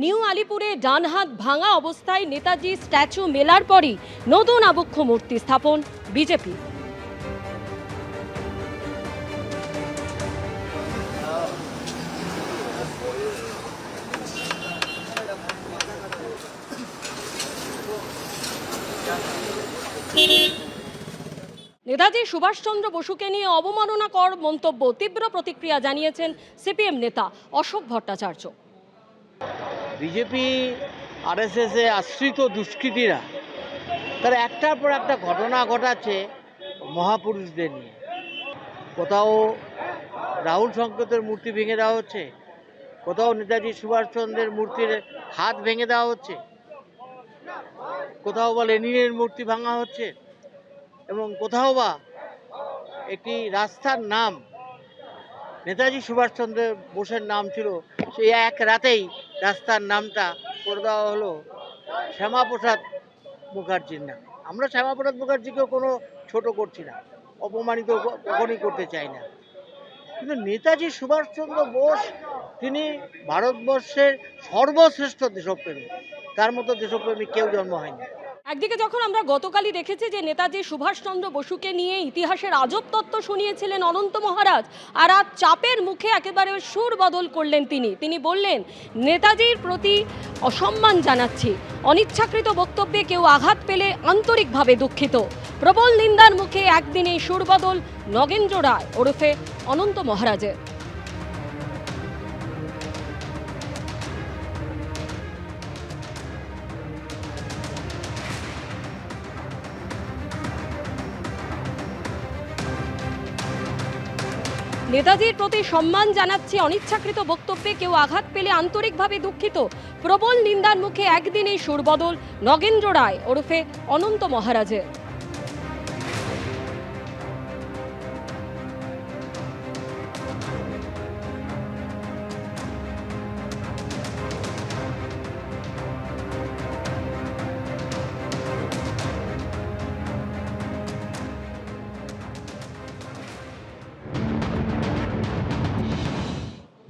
New আলিপুরে ডান হাত ভাঙা অবস্থায় নেতাজি স্ট্যাচু মেলার পরই নতুন আবক্ষ মূর্তি স্থাপন বিজেপি। নেতাজি সুভাষচন্দ্র বসুকে নিয়ে অবমাননাকর মন্তব্য, তীব্র প্রতিক্রিয়া জানিয়েছেন সিপিএম নেতা অশোক ভট্টাচার্য। বিজেপি আরএসএস এ আশ্রিত দুষ্কৃতীরা তারা একটার পর একটা ঘটনা ঘটাচ্ছে মহাপুরুষদের নিয়ে। কোথাও রাহুল সংকেতের মূর্তি ভেঙে দেওয়া হচ্ছে, কোথাও নেতাজি সুভাষচন্দ্রের মূর্তির হাত ভেঙে দেওয়া হচ্ছে, কোথাও বা লেনিনের মূর্তি ভাঙা হচ্ছে, এবং কোথাও বা একটি রাস্তার নাম নেতাজি সুভাষচন্দ্র বোসের নাম ছিল, সেই এক রাতেই রাস্তার নামটা করে দেওয়া হলো শ্যামাপ্রসাদ মুখার্জির নাম। আমরা শ্যামাপ্রসাদ মুখার্জিকেও কোনো ছোট করছি না, অপমানিত কখনই করতে চাই না, কিন্তু নেতাজি সুভাষচন্দ্র বোস তিনি ভারতবর্ষের সর্বশ্রেষ্ঠ দেশপ্রেমী, তার মতো দেশপ্রেমী কেউ জন্ম হয়নি। একদিকে যখন আমরা গতকালই দেখেছি যে নেতাজি সুভাষচন্দ্র বসুকে নিয়ে ইতিহাসের আজব তত্ত্ব শুনিয়েছিলেন অনন্ত মহারাজ, আর আজ চাপের মুখে একেবারে সুর বদল করলেন তিনি বললেন নেতাজির প্রতি অসম্মান জানাচ্ছি, অনিচ্ছাকৃত বক্তব্যে কেউ আঘাত পেলে আন্তরিকভাবে দুঃখিত। প্রবল নিন্দার মুখে একদিনে সুর বদল নগেন্দ্র রায় ওরফে অনন্ত মহারাজের। নেতাজির প্রতি সম্মান জানাচ্ছি, অনিচ্ছাকৃত বক্তব্যে কেউ আঘাত পেলে আন্তরিকভাবে দুঃখিত। প্রবল নিন্দার মুখে একদিনেই সুরবদল নগেন্দ্র রায় ওরফে অনন্ত মহারাজের।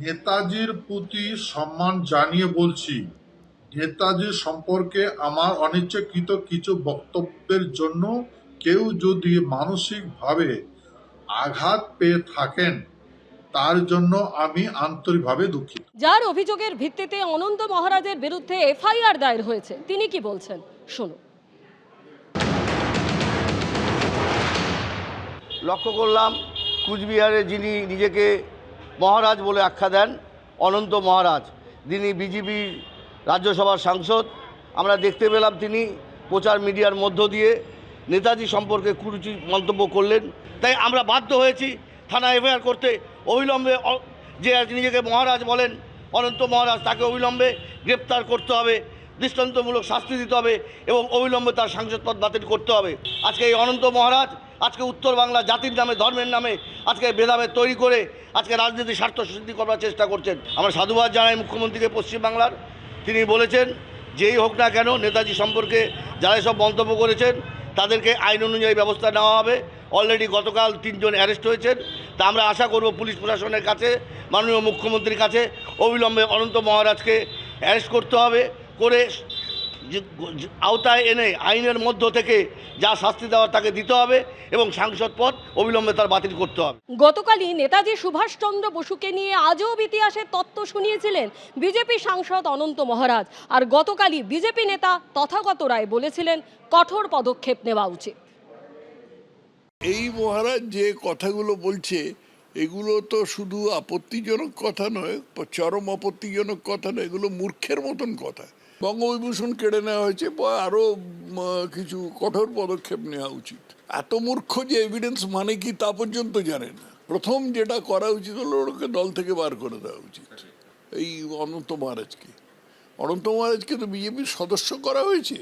নেতাজির প্রতি সম্মান জানিয়ে বলছি, নেতাজি সম্পর্কে আমার অনিচ্ছাকৃত কিছু বক্তব্যের জন্য কেউ যদি মানসিকভাবে আঘাত পেয়ে থাকেন তার জন্য আমি আন্তরিকভাবে দুঃখিত। যার অভিযোগের ভিত্তিতে অনন্ত মহারাজের বিরুদ্ধে এফআইআর দায়ের হয়েছে, তিনি কি বলছেন শুনুন। লক্ষ্য করলাম কুচবিহারে যিনি নিজেকে মহারাজ বলে আখ্যা দেন, অনন্ত মহারাজ, যিনি বিজেপির রাজ্যসভার সাংসদ, আমরা দেখতে পেলাম তিনি প্রচার মিডিয়ার মধ্য দিয়ে নেতাজি সম্পর্কে কুরুচি মন্তব্য করলেন। তাই আমরা বাধ্য হয়েছি থানা এফআইআর করতে। অবিলম্বে যে নিজেকে মহারাজ বলেন অনন্ত মহারাজ, তাকে অবিলম্বে গ্রেপ্তার করতে হবে, দৃষ্টান্তমূলক শাস্তি দিতে হবে এবং অবিলম্বে তার সাংসদ পদ বাতিল করতে হবে। আজকে এই অনন্ত মহারাজ আজকে উত্তর বাংলা জাতির নামে, ধর্মের নামে আজকে ভেদাভেদ তৈরি করে আজকে রাজনীতির স্বার্থ সিদ্ধি করবার চেষ্টা করছেন। আমরা সাধুবাদ জানাই মুখ্যমন্ত্রীকে পশ্চিমবাংলার। তিনি বলেছেন যেই হোক না কেন নেতাজি সম্পর্কে যারা সব মন্তব্য করেছেন তাদেরকে আইন অনুযায়ী ব্যবস্থা নেওয়া হবে। অলরেডি গতকাল 3 জন অ্যারেস্ট হয়েছেন। তা আমরা আশা করব পুলিশ প্রশাসনের কাছে, মাননীয় মুখ্যমন্ত্রীর কাছে অবিলম্বে অনন্ত মহারাজকে অ্যারেস্ট করতে হবে, করে আওতায় এনে আইনের মধ্য থেকে যা শাস্তি দেওয়ার তাকে দিতে হবে এবং সাংসদ পদ অবিলম্বে তার বাতিল করতে হবে। গতকালই নেতাজি সুভাষচন্দ্র বসুকে নিয়ে আজব ইতিহাসের তত্ত্ব শুনিয়েছিলেন বিজেপি সাংসদ অনন্ত মহারাজ, আর গতকালই বিজেপি নেতা তথাগত রায় বলেছিলেন কঠোর পদক্ষেপ নেওয়া উচিত। এই মহারাজ যে কথাগুলো বলছে এগুলো তো শুধু আপত্তিজনক কথা নয়, চরম আপত্তিজনক কথা নয়, এগুলো মূর্খের মতন কথা। বঙ্গবিভূষণ কেড়ে নেওয়া হয়েছে, আরো কিছু কঠোর পদক্ষেপ নেওয়া উচিত। এত মূর্খ যে এভিডেন্স মানে কি তা পর্যন্ত জানে না। প্রথম যেটা করা উচিত হলো ওকে দল থেকে বার করে দেওয়া উচিত। এই অনন্ত মহারাজকে তো বিজেপির সদস্য করা হয়েছে,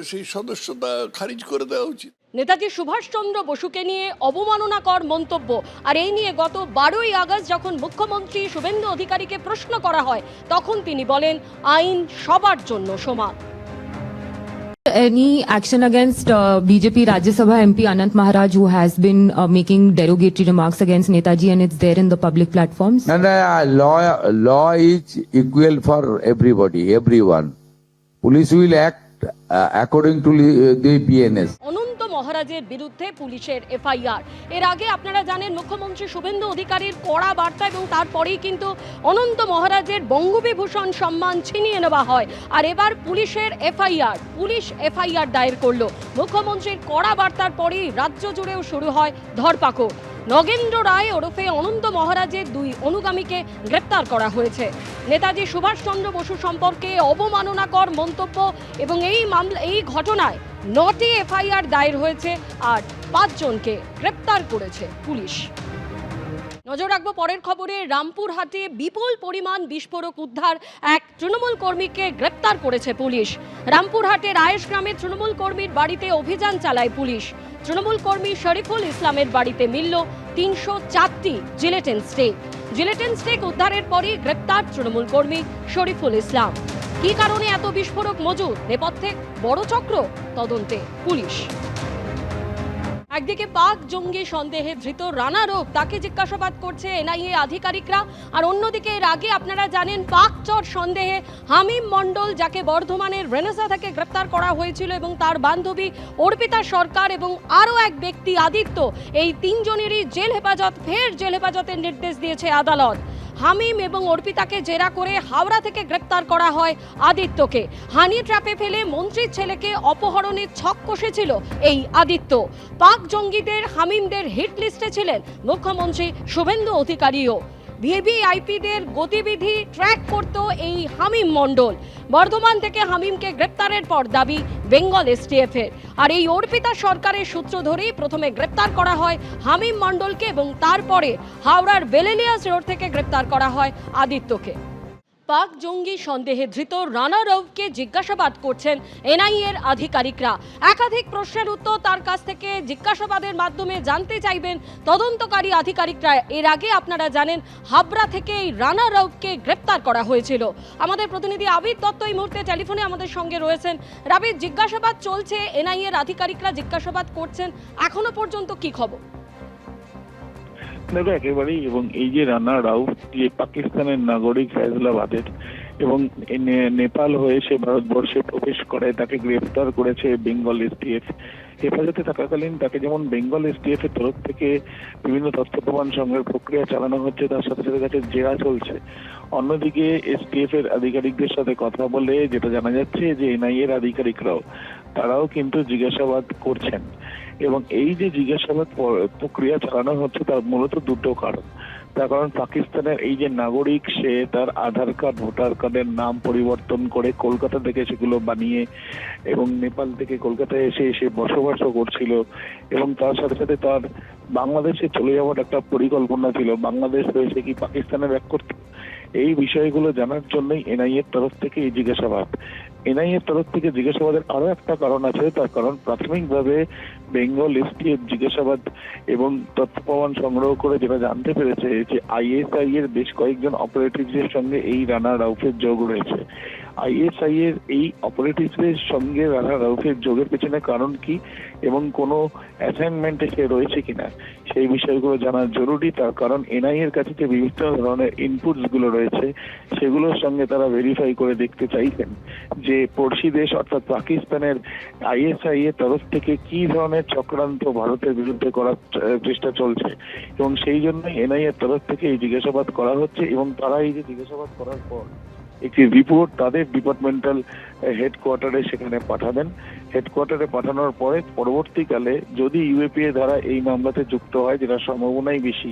সেই সদস্যতা খারিজ করে দেওয়া উচিত। নেতাজি সুভাষচন্দ্র বসুকে নিয়ে অবমাননাকর মন্তব্য, আর এই নিয়ে গত 12ই আগস্ট যখন মুখ্যমন্ত্রী শুভেন্দু অধিকারীকে প্রশ্ন করা হয় তখন তিনি বলেন আইন সবার জন্য সমান। any action against BJP Rajya Sabha MP Anant Maharaj, who has been making derogatory remarks against Netaji, and it's there in the public platforms? And law is equal for everybody, everyone. Police will act according to the BNS. অনন্ত মহারাজের বিরুদ্ধে পুলিশের FIR. এর আগে আপনারা জানেন মুখ্যমন্ত্রী শুভেন্দু অধিকারীর কড়া বার্তা এবং তারপরেই কিন্তু অনন্ত মহারাজের বঙ্গবিভূষণ সম্মান ছিনিয়ে নেওয়া হয়। আর এবার পুলিশের এফআইআর, পুলিশ এফআইআর দায়ের করলো। মুখ্যমন্ত্রীর কড়া বার্তার পরেই রাজ্য জুড়েও শুরু হয় ধরপাকড়। নগেন্দ্র রায় ওরফে অনন্ত মহারাজের 2 অনুগামীকে গ্রেপ্তার করা হয়েছে। নেতাজি সুভাষচন্দ্র বসু সম্পর্কে অবমাননাকর মন্তব্য এবং এই ঘটনায় 9টি এফআইআর দায়ের হয়েছে আর 5 জনকে গ্রেপ্তার করেছে পুলিশ। নজর রাখবো পরের খবরে। রামপুরহাটে বিপুল পরিমাণ বিস্ফোরক উদ্ধার, এক তৃণমূল কর্মীকে গ্রেপ্তার করেছে পুলিশ। রামপুরহাটের আয়েশ গ্রামে তৃণমূল কর্মীর বাড়িতে অভিযান চালায় পুলিশ। তৃণমূল কর্মী শরীফুল ইসলামের বাড়িতে মিলল 304টি জিলেটিন স্টিক। জিলেটিন স্টিক উদ্ধারের পরই গ্রেপ্তার তৃণমূল কর্মী শরীফুল ইসলাম। কী কারণে এত বিস্ফোরক মজুদ, নেপথ্যে বড় চক্র, তদন্তে পুলিশ। একদিকে পাক জঙ্গি সন্দেহে ধৃত রানা রৌফ, তাকে জিজ্ঞাসাবাদ করছে এনআইএ আধিকারিকরা। আর অন্যদিকে এর আগে আপনারা জানেন পাক চর সন্দেহে হামিম মণ্ডল, যাকে বর্ধমানের রেনেসা থেকে গ্রেপ্তার করা হয়েছিল, এবং তার বান্ধবী অর্পিতা সরকার এবং আরও এক ব্যক্তি আদিত্য, এই 3 জনেরই জেল হেফাজতের নির্দেশ দিয়েছে আদালত। হামিম এবং অর্পিতাকে জেরা করে হাওড়া থেকে গ্রেপ্তার করা হয় আদিত্যকে। হানি ট্র্যাপে ফেলে মন্ত্রীর ছেলেকে অপহরণের ছক কষেছিল এই আদিত্য। পাক জঙ্গিদের হামিমদের হিট লিস্টে ছিলেন মুখ্যমন্ত্রী শুভেন্দু অধিকারীও। ভিভিআইপিদের গতিবিধি ট্র্যাক করত এই হামিম মণ্ডল। বর্ধমান থেকে হামিমকে গ্রেপ্তারের পর দাবি বেঙ্গল এসটিএফের। আর এই অর্পিতা সরকারের সূত্র ধরেই প্রথমে গ্রেপ্তার করা হয় হামিম মণ্ডলকে এবং তারপরে হাওড়ার বেলেলিয়াস রোড থেকে গ্রেপ্তার করা হয় আদিত্যকে। পাক জঙ্গি সন্দেহে ধৃত রানা রৌফকে জিজ্ঞাসাবাদ করছেন এনআইএর আধিকারিকরা। একাধিক প্রশ্নের উত্তর তার কাছ থেকে জিজ্ঞাসাবাদের মাধ্যমে জানতে চাইবেন তদন্তকারী আধিকারিকরা। এর আগে আপনারা জানেন হাবড়া থেকে এই রানা রৌফকে গ্রেপ্তার করা হয়েছিল। আমাদের প্রতিনিধি আবির দত্ত এই মুহূর্তে টেলিফোনে আমাদের সঙ্গে রয়েছেন। রাবির, জিজ্ঞাসাবাদ চলছে, এনআইএর আধিকারিকরা জিজ্ঞাসাবাদ করছেন, এখনো পর্যন্ত কি খবর? দেখো একেবারেই, এবং এই যে রানা রাউফ, যে পাকিস্তানের নাগরিক ফয়জলাবাদের এবং নেপাল হয়ে সে ভারতবর্ষে প্রবেশ করে, তাকে গ্রেফতার করেছে বেঙ্গল এসটিএফ। হেফাজতে থাকাকালীন তাকে যেমন বেঙ্গল এসটিএফ এর তরফ থেকে বিভিন্ন তথ্য প্রমাণ সংগ্রহের প্রক্রিয়া চালানো হচ্ছে, তার সাথে সাথে তাকে জেরা চলছে। অন্যদিকে এসটিএফ এর আধিকারিকদের সাথে কথা বলে যেটা জানা যাচ্ছে যে এনআইএর আধিকারিকরাও তারাও কিন্তু জিজ্ঞাসাবাদ করছেন। এবং এই যে জিজ্ঞাসাবাদ প্রক্রিয়া চালানো হচ্ছে তার মূলত 2টো কারণ। তার কারণ পাকিস্তানের এই যে নাগরিক, সে তার আধার কার্ড, ভোটার কার্ডের নাম পরিবর্তন করে কলকাতা থেকে সেগুলো বানিয়ে এবং নেপাল থেকে কলকাতায় এসে সে বসবাসও করছিল, এবং তার সাথে সাথে তার বাংলাদেশে চলে যাওয়ার একটা পরিকল্পনা ছিল। বাংলাদেশ হয়েছে কি পাকিস্তানে ব্যাক করতে, এই বিষয়গুলো জানার জন্যই এনআইএর তরফ থেকে এই জিজ্ঞাসাবাদ। এনআইএর তরফ থেকে জিজ্ঞাসাবাদের আরো একটা কারণ আছে, তার কারণ প্রাথমিকভাবে বেঙ্গল এসটিএফ জিজ্ঞাসাবাদ এবং তথ্য প্রমাণ সংগ্রহ করে যেটা জানতে পেরেছে যে আইএসআই এর বেশ কয়েকজন অপারেটিভসের সঙ্গে এই রানা রাউফের যোগ রয়েছে। আইএসআই এর এই অপারেটিভসের সঙ্গে রানা রাউফের যোগের পেছনে কারণ কি এবং কোনো অ্যাসাইনমেন্টে সে রয়েছে কিনা সেই বিষয়গুলো জানা জরুরি। তার কারণ এনআই এর কাছে যে বিভিন্ন ধরনের ইনপুটস গুলো রয়েছে সেগুলোর সঙ্গে তারা ভেরিফাই করে দেখতে চাইছেন যে পড়শি দেশ অর্থাৎ পাকিস্তানের আইএসআই এর তরফ থেকে কি ধরনের চক্রান্ত ভারতের বিরুদ্ধে করার চেষ্টা চলছে, এবং সেই জন্যই এনআই এর তরফ থেকে এই জিজ্ঞাসাবাদ করা হচ্ছে। এবং তারা এই যে জিজ্ঞাসাবাদ করার পর একটি রিপোর্ট তাদের ডিপার্টমেন্টাল হেডকোয়ার্টারে সেখানে পাঠাবেন। হেডকোয়ার্টারে পাঠানোর পরে পরবর্তীকালে যদি ইউএপিএ ধারা এই মামলাতে যুক্ত হয়, যেটা সম্ভাবনাই বেশি,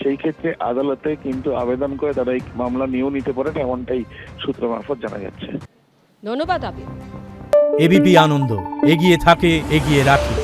সেই ক্ষেত্রে আদালতে কিন্তু আবেদন করে তারা এই মামলা নিয়েও নিতে পারেন, এমনটাই সূত্র মারফত জানা যাচ্ছে। ধন্যবাদ আবির। এবিপি আনন্দ, এগিয়ে থাকে, এগিয়ে রাখে।